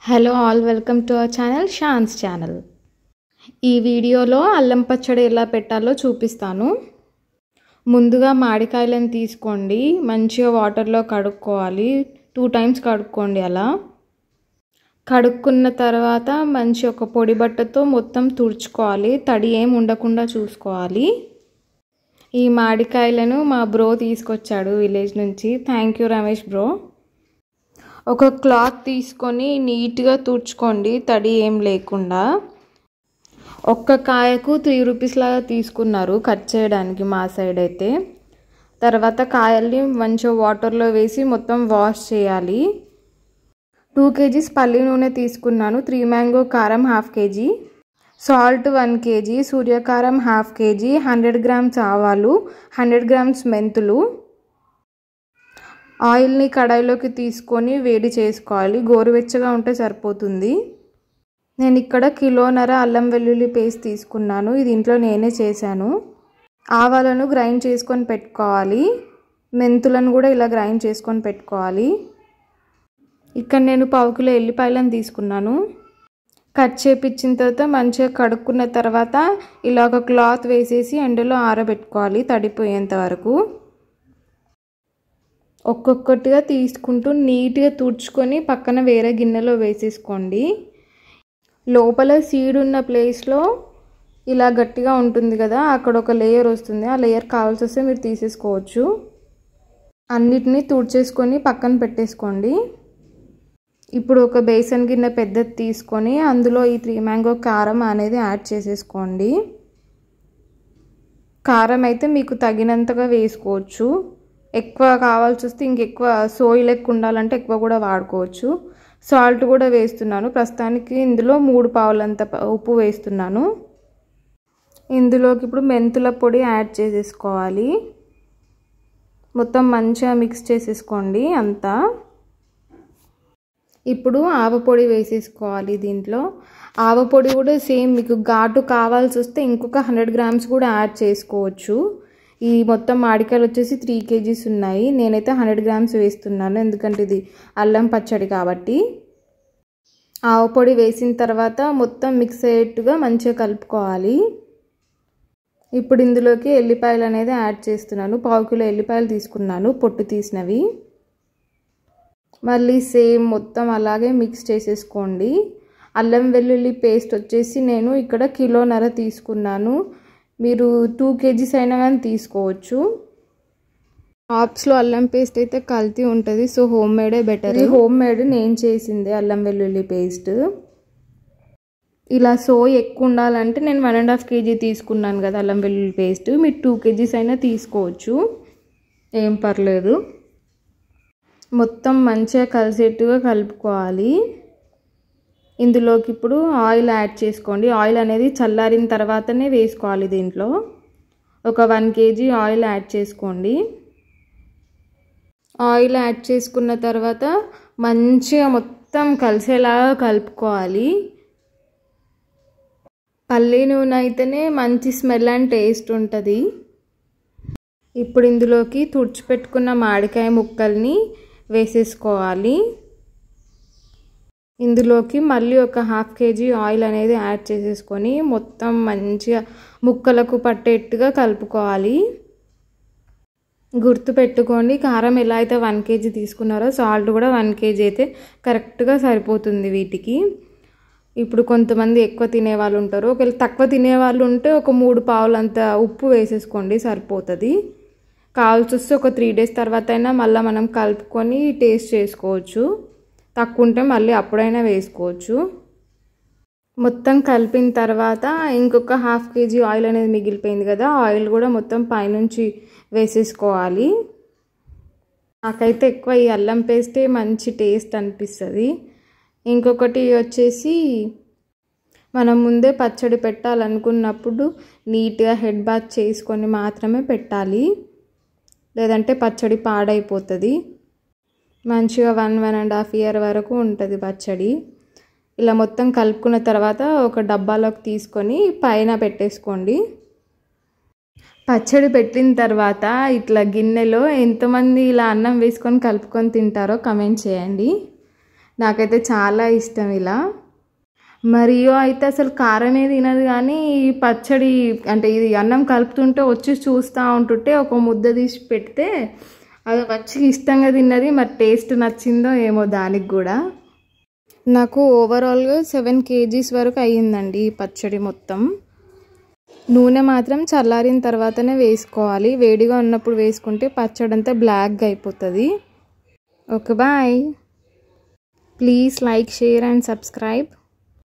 Hello all, welcome to our channel Shaan's channel. ఈ వీడియోలో అల్లం పచ్చడి ఎలా పెట్టాలో చూపిస్తాను. ముందుగా మామిడికాయలను తీసుకోండి, మంచిగా వాటర్లో కడుక్కోవాలి. 2 టైమ్స్ కడుక్కోండి. అలా కడుక్కున్న తర్వాత మంచి ఒక పొడి బట్టతో మొత్తం తుడుచుకోవాలి. తడి ఏం ఉండకుండా చూసుకోవాలి. ఈ మామిడికాయలను మా బ్రో తీసుకొచ్చాడు విలేజ్ నుంచి. Thank you Ramesh bro. ఒక క్లాత్ తీసుకొని నీట్గా తుడుచుకోండి, తడి ఏం లేకుండా. ఒక్క కాయకు 3 రూపీస్ లాగా తీసుకున్నారు కట్ చేయడానికి మా సైడ్ అయితే. తర్వాత కాయల్ని మంచిగా వాటర్లో వేసి మొత్తం వాష్ చేయాలి. 2 kgs పల్లి నూనె తీసుకున్నాను. 3 మ్యాంగో కారం 1/2 kg, salt 1 kg, సూర్యకారం 1/2 kg, 100 grams ఆవాలు, 100 grams మెంతులు. ఆయిల్ని కడాయిలోకి తీసుకొని వేడి చేసుకోవాలి. గోరువెచ్చగా ఉంటే సరిపోతుంది. నేను ఇక్కడ 1.5 కిలో అల్లం వెల్లుల్లి పేస్ట్ తీసుకున్నాను. ఇది ఇంట్లో నేనే చేశాను. ఆవాలను గ్రైండ్ చేసుకొని పెట్టుకోవాలి. మెంతులను కూడా ఇలా గ్రైండ్ చేసుకొని పెట్టుకోవాలి. ఇక్కడ నేను 1/2 కిలో ఎల్లిపాయలను తీసుకున్నాను. కట్ చేపించిన తర్వాత మంచిగా కడుక్కున్న తర్వాత ఇలా ఒక క్లాత్ వేసేసి ఎండలో ఆరబెట్టుకోవాలి తడిపోయేంత వరకు. ఒక్కొక్కటిగా తీసుకుంటూ నీట్గా తుడుచుకొని పక్కన వేరే గిన్నెలో వేసేసుకోండి. లోపల సీడ్ ఉన్న ప్లేస్లో ఇలా గట్టిగా ఉంటుంది కదా, అక్కడ ఒక లేయర్ వస్తుంది. ఆ లేయర్ కావాల్సి వస్తే మీరు తీసేసుకోవచ్చు. అన్నిటినీ తుడిచేసుకొని పక్కన పెట్టేసుకోండి. ఇప్పుడు ఒక బేసన్ గిన్నె పెద్దది తీసుకొని అందులో ఈ 3 మ్యాంగో కారం అనేది యాడ్ చేసేసుకోండి. కారం అయితే మీకు తగినంతగా వేసుకోవచ్చు. ఎక్కువ కావాల్సి వస్తే ఇంకెక్కువ సోయి లెక్క ఉండాలంటే ఎక్కువ కూడా వాడుకోవచ్చు. సాల్ట్ కూడా వేస్తున్నాను. ప్రస్తుతానికి ఇందులో 3 పావులంత ఉప్పు వేస్తున్నాను. ఇందులోకి ఇప్పుడు మెంతుల పొడి యాడ్ చేసేసుకోవాలి. మొత్తం మంచిగా మిక్స్ చేసేసుకోండి అంతా. ఇప్పుడు ఆవపొడి వేసేసుకోవాలి. దీంట్లో ఆవపొడి కూడా సేమ్ మీకు ఘాటు కావాల్సి వస్తే ఇంకొక 100 grams కూడా యాడ్ చేసుకోవచ్చు. ఈ మొత్తం మామిడికాయలు వచ్చేసి 3 kgs ఉన్నాయి. నేనైతే 100 grams వేస్తున్నాను, ఎందుకంటే ఇది అల్లం పచ్చడి కాబట్టి. ఆవపొడి వేసిన తర్వాత మొత్తం మిక్స్ అయ్యేట్టుగా మంచిగా కలుపుకోవాలి. ఇప్పుడు ఇందులోకి ఎల్లిపాయలు అనేది యాడ్ చేస్తున్నాను. 1/2 కిలో ఎల్లిపాయలు తీసుకున్నాను, పొట్టు తీసినవి. మళ్ళీ సేమ్ మొత్తం అలాగే మిక్స్ చేసేసుకోండి. అల్లం వెల్లుల్లి పేస్ట్ వచ్చేసి నేను ఇక్కడ 1.5 కిలో తీసుకున్నాను. మీరు 2 kgs అయినా కానీ తీసుకోవచ్చు. షాప్స్లో అల్లం పేస్ట్ అయితే కల్తీ ఉంటుంది, so home made better. Home made నేను చేసిందే అల్లం వెల్లుల్లి పేస్ట్. ఇలా సోయి ఎక్కువ ఉండాలంటే నేను 1.5 kg తీసుకున్నాను కదా అల్లం వెల్లుల్లి పేస్ట్. మీరు 2 kgs అయినా తీసుకోవచ్చు, ఏం పర్లేదు. మొత్తం మంచిగా కలిసేట్టుగా కలుపుకోవాలి. ఇందులోకి ఇప్పుడు ఆయిల్ యాడ్ చేసుకోండి. ఆయిల్ అనేది చల్లారిన తర్వాతనే వేసుకోవాలి. దీంట్లో ఒక 1 kg ఆయిల్ యాడ్ చేసుకోండి. ఆయిల్ యాడ్ చేసుకున్న తర్వాత మంచిగా మొత్తం కలిసేలాగా కలుపుకోవాలి. పల్లి నూనె అయితేనే మంచి స్మెల్ అండ్ టేస్ట్ ఉంటుంది. ఇప్పుడు ఇందులోకి తుడిచిపెట్టుకున్న మామిడికాయ ముక్కల్ని వేసేసుకోవాలి. ఇందులోకి మళ్ళీ ఒక 1/2 kg ఆయిల్ అనేది యాడ్ చేసేసుకొని మొత్తం మంచిగా ముక్కలకు పట్టేట్టుగా కలుపుకోవాలి. గుర్తుపెట్టుకోండి, కారం ఎలా అయితే 1 kg తీసుకున్నారో సాల్ట్ కూడా 1 kg అయితే కరెక్ట్గా సరిపోతుంది వీటికి. ఇప్పుడు కొంతమంది ఎక్కువ తినేవాళ్ళు ఉంటారు. ఒకవేళ తక్కువ తినేవాళ్ళు ఉంటే ఒక 3 పావులంత ఉప్పు వేసేసుకోండి, సరిపోతుంది. కావాల్సి వస్తే ఒక 3 days తర్వాత అయినా మళ్ళీ మనం కలుపుకొని టేస్ట్ చేసుకోవచ్చు. తక్కువ ఉంటే మళ్ళీ అప్పుడైనా వేసుకోవచ్చు. మొత్తం కలిపిన తర్వాత ఇంకొక 1/2 kg ఆయిల్ అనేది మిగిలిపోయింది కదా, ఆయిల్ కూడా మొత్తం పైనుంచి వేసేసుకోవాలి. నాకైతే ఎక్కువ ఈ అల్లం పేస్టే మంచి టేస్ట్ అనిపిస్తుంది. ఇంకొకటి వచ్చేసి మనం ముందే పచ్చడి పెట్టాలనుకున్నప్పుడు నీట్గా హెడ్ బాత్ చేసుకొని మాత్రమే పెట్టాలి, లేదంటే పచ్చడి పాడైపోతుంది. మంచిగా 1.5 year వరకు ఉంటుంది పచ్చడి. ఇలా మొత్తం కలుపుకున్న తర్వాత ఒక డబ్బాలోకి తీసుకొని పైన పెట్టేసుకోండి. పచ్చడి పెట్టిన తర్వాత ఇట్లా గిన్నెలో ఎంతమంది ఇలా అన్నం వేసుకొని కలుపుకొని తింటారో కమెంట్ చేయండి. నాకైతే చాలా ఇష్టం ఇలా. మరియు అయితే అసలు కారమే తినదు, కానీ ఈ పచ్చడి అంటే ఇది అన్నం కలుపుతుంటే వచ్చి చూస్తూ ఉంటుంటే ఒక ముద్ద తీసి పెడితే అది మంచిగా ఇష్టంగా తిన్నది. మరి టేస్ట్ నచ్చిందో ఏమో దానికి కూడా. నాకు ఓవరాల్గా 7 kgs వరకు అయ్యిందండి ఈ పచ్చడి మొత్తం. నూనె మాత్రం చల్లారిన తర్వాతనే వేసుకోవాలి, వేడిగా ఉన్నప్పుడు వేసుకుంటే పచ్చడి అంతా బ్లాక్గా అయిపోతుంది. Okay bye. Please like, share and subscribe.